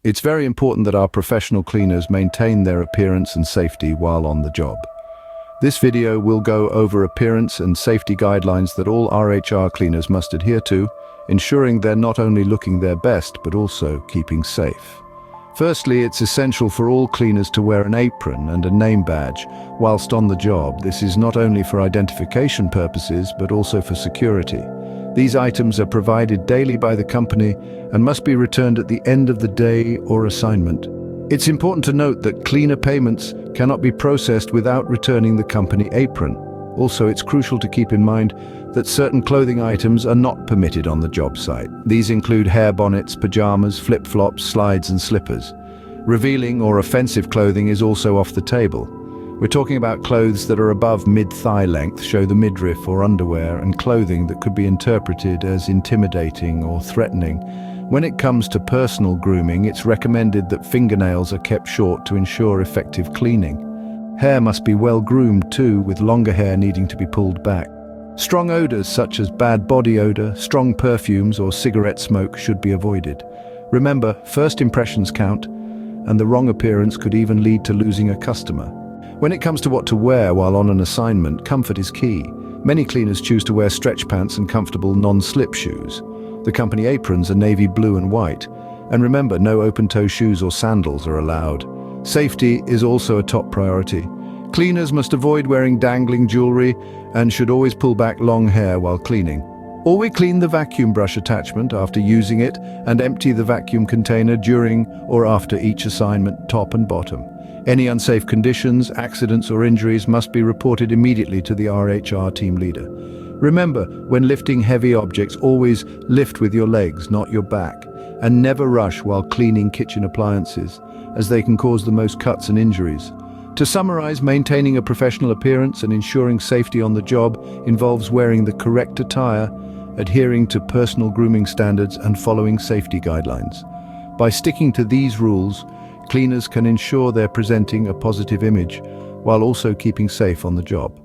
It's very important that our professional cleaners maintain their appearance and safety while on the job. This video will go over appearance and safety guidelines that all RHR cleaners must adhere to, ensuring they're not only looking their best but also keeping safe. Firstly, it's essential for all cleaners to wear an apron and a name badge whilst on the job. This is not only for identification purposes but also for security. These items are provided daily by the company and must be returned at the end of the day or assignment. It's important to note that cleaner payments cannot be processed without returning the company apron. Also, it's crucial to keep in mind that certain clothing items are not permitted on the job site. These include hair bonnets, pajamas, flip-flops, slides and slippers. Revealing or offensive clothing is also off the table. We're talking about clothes that are above mid-thigh length, show the midriff or underwear, and clothing that could be interpreted as intimidating or threatening. When it comes to personal grooming, it's recommended that fingernails are kept short to ensure effective cleaning. Hair must be well groomed too, with longer hair needing to be pulled back. Strong odors such as bad body odor, strong perfumes or cigarette smoke should be avoided. Remember, first impressions count, and the wrong appearance could even lead to losing a customer. When it comes to what to wear while on an assignment, comfort is key. Many cleaners choose to wear stretch pants and comfortable non-slip shoes. The company aprons are navy blue and white. And remember, no open-toe shoes or sandals are allowed. Safety is also a top priority. Cleaners must avoid wearing dangling jewelry and should always pull back long hair while cleaning. Always clean the vacuum brush attachment after using it and empty the vacuum container during or after each assignment, top and bottom. Any unsafe conditions, accidents or injuries must be reported immediately to the RHR team leader. Remember, when lifting heavy objects, always lift with your legs, not your back, and never rush while cleaning kitchen appliances, as they can cause the most cuts and injuries. To summarize, maintaining a professional appearance and ensuring safety on the job involves wearing the correct attire, adhering to personal grooming standards, and following safety guidelines. By sticking to these rules, cleaners can ensure they're presenting a positive image while also keeping safe on the job.